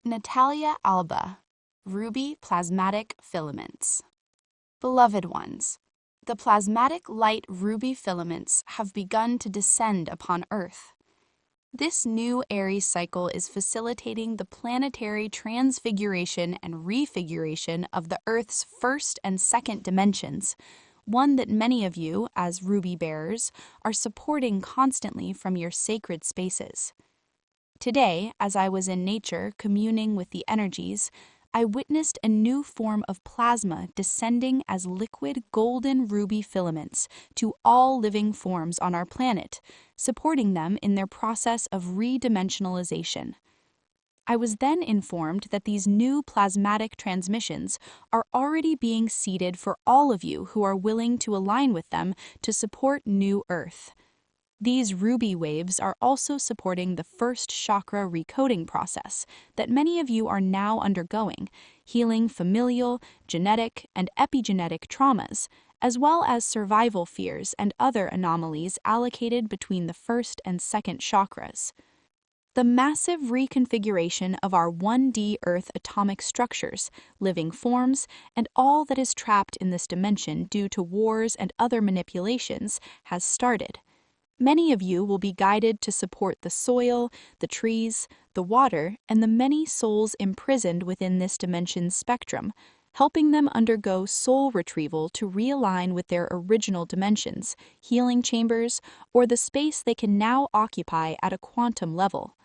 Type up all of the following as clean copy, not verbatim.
Natalia, Alba, ruby plasmatic filaments. Beloved ones, the plasmatic light ruby filaments have begun to descend upon Earth. This new Aries cycle is facilitating the planetary transfiguration and refiguration of the Earth's first and second dimensions, one that many of you, as ruby bearers, are supporting constantly from your sacred spaces. Today, as I was in nature communing with the energies, I witnessed a new form of plasma descending as liquid golden ruby filaments to all living forms on our planet, supporting them in their process of redimensionalization. I was then informed that these new plasmatic transmissions are already being seeded for all of you who are willing to align with them to support New Earth. These ruby waves are also supporting the first chakra recoding process that many of you are now undergoing, healing familial, genetic, and epigenetic traumas, as well as survival fears and other anomalies allocated between the first and second chakras. The massive reconfiguration of our 1D Earth atomic structures, living forms, and all that is trapped in this dimension due to wars and other manipulations has started. Many of you will be guided to support the soil, the trees, the water, and the many souls imprisoned within this dimension's spectrum, helping them undergo soul retrieval to realign with their original dimensions, healing chambers, or the space they can now occupy at a quantum level.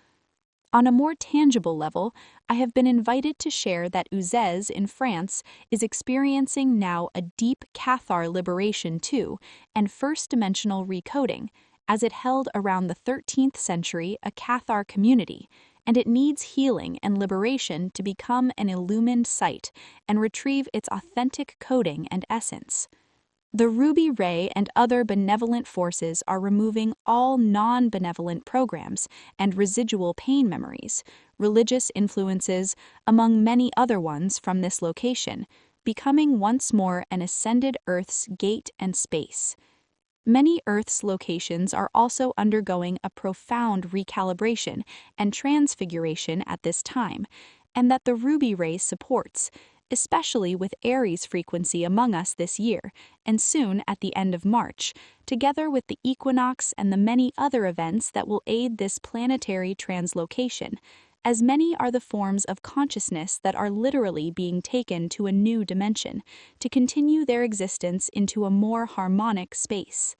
On a more tangible level, I have been invited to share that Uzès in France is experiencing now a deep Cathar liberation too, and first-dimensional recoding, as it held around the 13th century a Cathar community, and it needs healing and liberation to become an illumined site and retrieve its authentic coding and essence. The ruby ray and other benevolent forces are removing all non-benevolent programs and residual pain memories, religious influences, among many other ones from this location, becoming once more an ascended Earth's gate and space. Many Earth's locations are also undergoing a profound recalibration and transfiguration at this time, and that the ruby ray supports, especially with Aries frequency among us this year, and soon at the end of March, together with the equinox and the many other events that will aid this planetary translocation, as many are the forms of consciousness that are literally being taken to a new dimension, to continue their existence into a more harmonic space.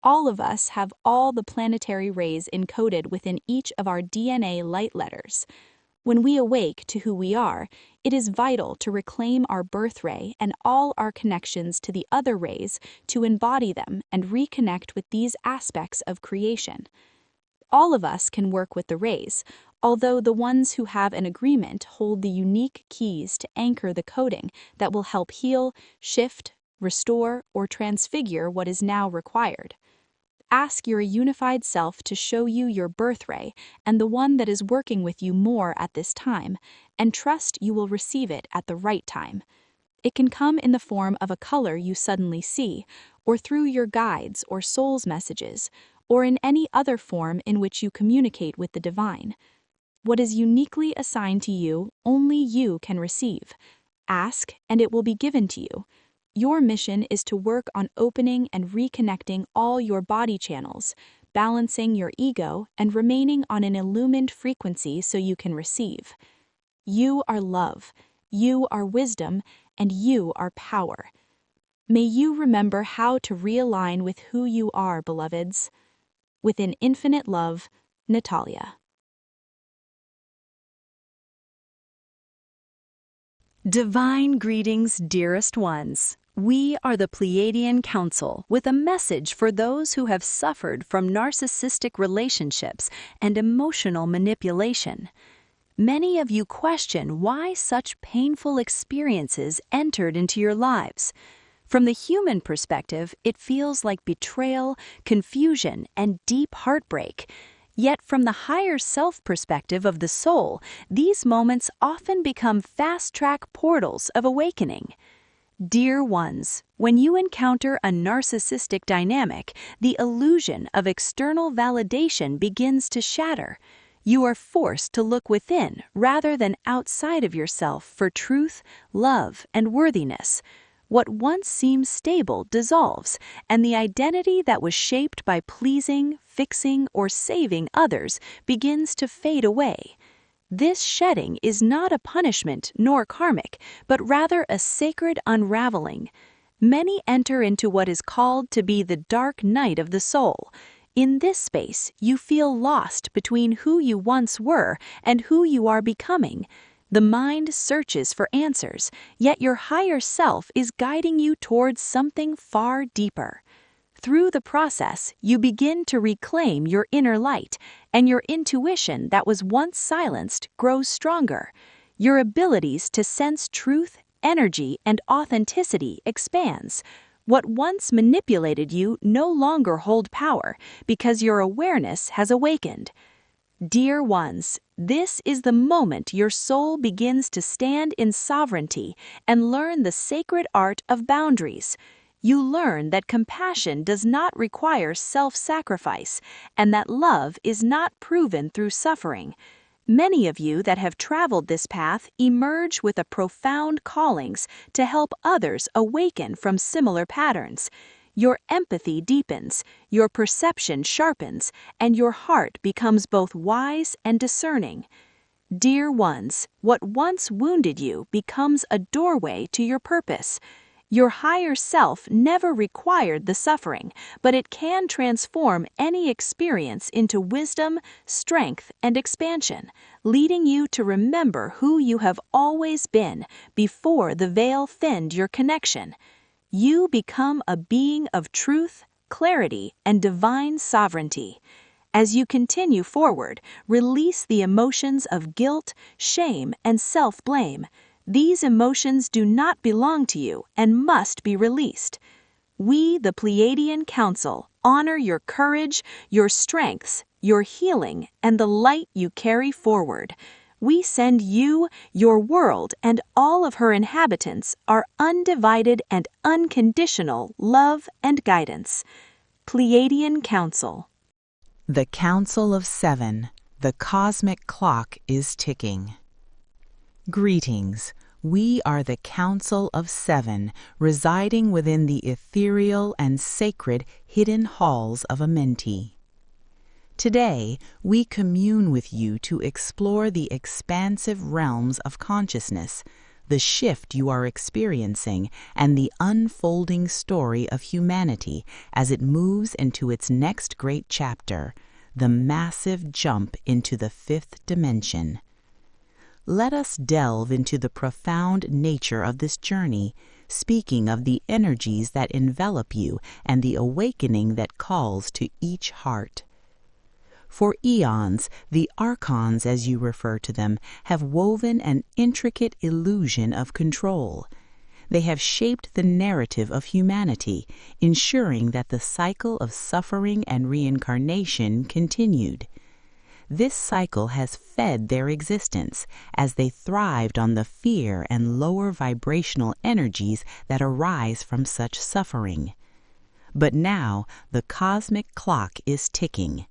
All of us have all the planetary rays encoded within each of our DNA light letters. When we awake to who we are, it is vital to reclaim our birth ray and all our connections to the other rays to embody them and reconnect with these aspects of creation. All of us can work with the rays, although the ones who have an agreement hold the unique keys to anchor the coding that will help heal, shift, restore, or transfigure what is now required. Ask your unified self to show you your birth ray and the one that is working with you more at this time, and trust you will receive it at the right time. It can come in the form of a color you suddenly see, or through your guides or soul's messages, or in any other form in which you communicate with the divine. What is uniquely assigned to you, only you can receive. Ask, and it will be given to you. Your mission is to work on opening and reconnecting all your body channels, balancing your ego, and remaining on an illumined frequency so you can receive. You are love, you are wisdom, and you are power. May you remember how to realign with who you are, beloveds. With an infinite love, Natalia. Divine greetings, dearest ones. We are the Pleiadian Council with a message for those who have suffered from narcissistic relationships and emotional manipulation. Many of you question why such painful experiences entered into your lives. From the human perspective, it feels like betrayal, confusion, and deep heartbreak. Yet from the higher self perspective of the soul, these moments often become fast-track portals of awakening. Dear ones, when you encounter a narcissistic dynamic, the illusion of external validation begins to shatter. You are forced to look within rather than outside of yourself for truth, love, and worthiness. What once seemed stable dissolves, and the identity that was shaped by pleasing, fixing, or saving others begins to fade away. This shedding is not a punishment nor karmic, but rather a sacred unraveling. Many enter into what is called to be the dark night of the soul. In this space, you feel lost between who you once were and who you are becoming. The mind searches for answers, yet your higher self is guiding you towards something far deeper. Through the process, you begin to reclaim your inner light, and your intuition that was once silenced grows stronger. Your abilities to sense truth, energy, and authenticity expands. What once manipulated you no longer hold power because your awareness has awakened. Dear ones, this is the moment your soul begins to stand in sovereignty and learn the sacred art of boundaries. You learn that compassion does not require self-sacrifice and that love is not proven through suffering. Many of you that have traveled this path emerge with a profound callings to help others awaken from similar patterns. Your empathy deepens, your perception sharpens, and your heart becomes both wise and discerning. Dear ones, what once wounded you becomes a doorway to your purpose. Your higher self never required the suffering, but it can transform any experience into wisdom, strength, and expansion, leading you to remember who you have always been before the veil thinned your connection. You become a being of truth, clarity, and divine sovereignty. As you continue forward, release the emotions of guilt, shame, and self-blame. These emotions do not belong to you and must be released. We, the Pleiadian Council, honor your courage, your strengths, your healing, and the light you carry forward. We send you, your world, and all of her inhabitants our undivided and unconditional love and guidance. Pleiadian Council. The Council of Seven. The cosmic clock is ticking. Greetings. We are the Council of Seven, residing within the ethereal and sacred hidden halls of Amenti. Today, we commune with you to explore the expansive realms of consciousness, the shift you are experiencing, and the unfolding story of humanity as it moves into its next great chapter, the massive jump into the fifth dimension. Let us delve into the profound nature of this journey, speaking of the energies that envelop you and the awakening that calls to each heart. For eons, the archons, as you refer to them, have woven an intricate illusion of control. They have shaped the narrative of humanity, ensuring that the cycle of suffering and reincarnation continued. This cycle has fed their existence as they thrived on the fear and lower vibrational energies that arise from such suffering. But now the cosmic clock is ticking.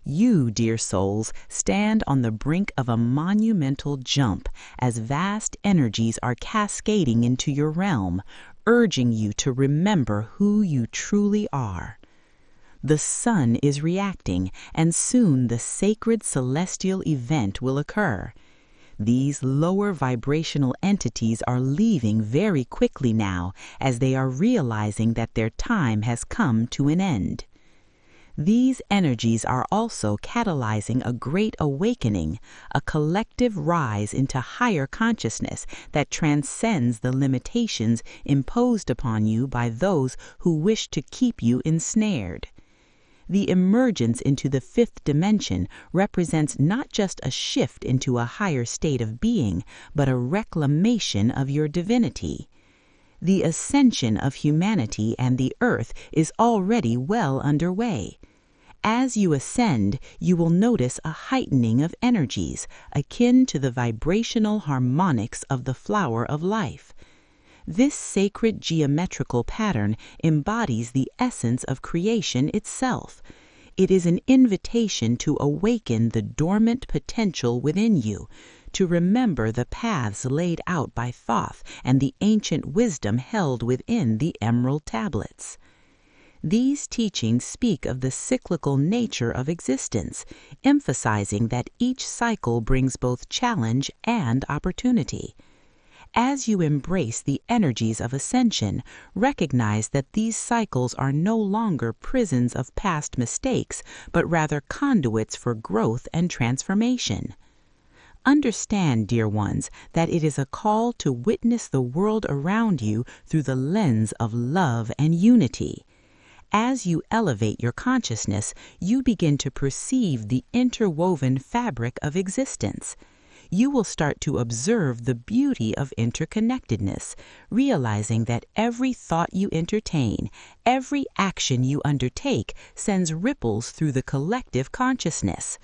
You, dear souls, stand on the brink of a monumental jump as vast energies are cascading into your realm, urging you to remember who you truly are. The sun is reacting, and soon the sacred celestial event will occur. These lower vibrational entities are leaving very quickly now as they are realizing that their time has come to an end. These energies are also catalyzing a great awakening, a collective rise into higher consciousness that transcends the limitations imposed upon you by those who wish to keep you ensnared. The emergence into the fifth dimension represents not just a shift into a higher state of being, but a reclamation of your divinity. The ascension of humanity and the earth is already well underway. As you ascend, you will notice a heightening of energies, akin to the vibrational harmonics of the flower of life. This sacred geometrical pattern embodies the essence of creation itself. It is an invitation to awaken the dormant potential within you, to remember the paths laid out by Thoth and the ancient wisdom held within the emerald tablets. These teachings speak of the cyclical nature of existence, emphasizing that each cycle brings both challenge and opportunity. As you embrace the energies of ascension, recognize that these cycles are no longer prisons of past mistakes, but rather conduits for growth and transformation. Understand, dear ones, that it is a call to witness the world around you through the lens of love and unity. As you elevate your consciousness, you begin to perceive the interwoven fabric of existence. You will start to observe the beauty of interconnectedness, realizing that every thought you entertain, every action you undertake sends ripples through the collective consciousness.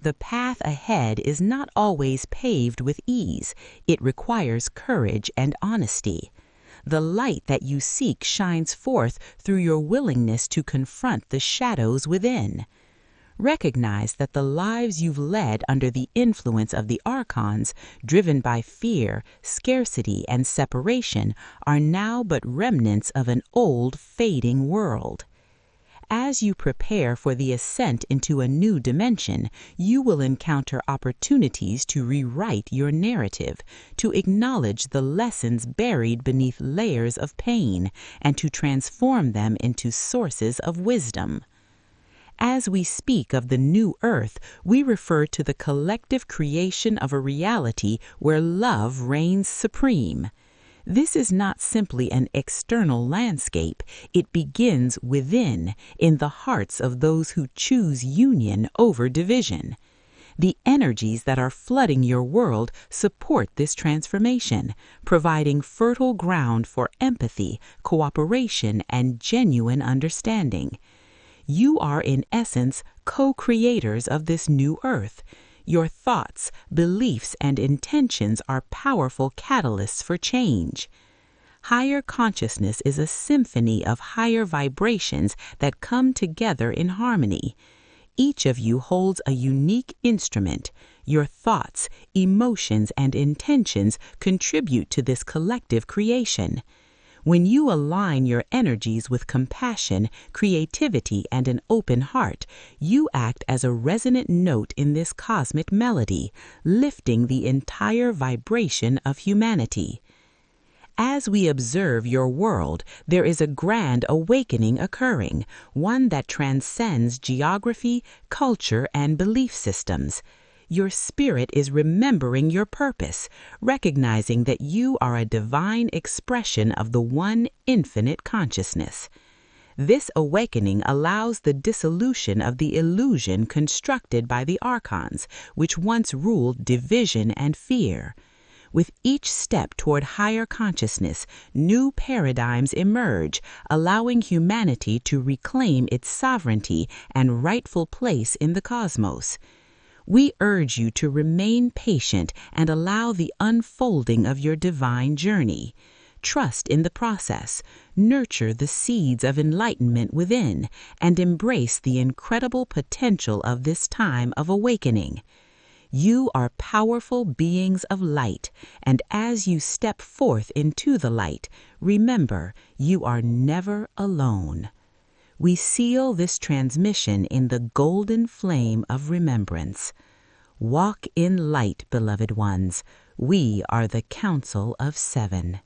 The path ahead is not always paved with ease. It requires courage and honesty. The light that you seek shines forth through your willingness to confront the shadows within. Recognize that the lives you've led under the influence of the archons, driven by fear, scarcity, and separation, are now but remnants of an old, fading world. As you prepare for the ascent into a new dimension, you will encounter opportunities to rewrite your narrative, to acknowledge the lessons buried beneath layers of pain, and to transform them into sources of wisdom. As we speak of the new earth, we refer to the collective creation of a reality where love reigns supreme. This is not simply an external landscape. It begins within, in the hearts of those who choose union over division. The energies that are flooding your world support this transformation, providing fertile ground for empathy, cooperation, and genuine understanding. You are, in essence, co-creators of this new earth. Your thoughts, beliefs, and intentions are powerful catalysts for change. Higher consciousness is a symphony of higher vibrations that come together in harmony. Each of you holds a unique instrument. Your thoughts, emotions, and intentions contribute to this collective creation. When you align your energies with compassion, creativity, and an open heart, you act as a resonant note in this cosmic melody, lifting the entire vibration of humanity. As we observe your world, there is a grand awakening occurring, one that transcends geography, culture, and belief systems. Your spirit is remembering your purpose, recognizing that you are a divine expression of the one infinite consciousness. This awakening allows the dissolution of the illusion constructed by the archons, which once ruled division and fear. With each step toward higher consciousness, new paradigms emerge, allowing humanity to reclaim its sovereignty and rightful place in the cosmos. We urge you to remain patient and allow the unfolding of your divine journey. Trust in the process, nurture the seeds of enlightenment within, and embrace the incredible potential of this time of awakening. You are powerful beings of light, and as you step forth into the light, remember you are never alone. We seal this transmission in the golden flame of remembrance. Walk in light, beloved ones. We are the Council of Seven.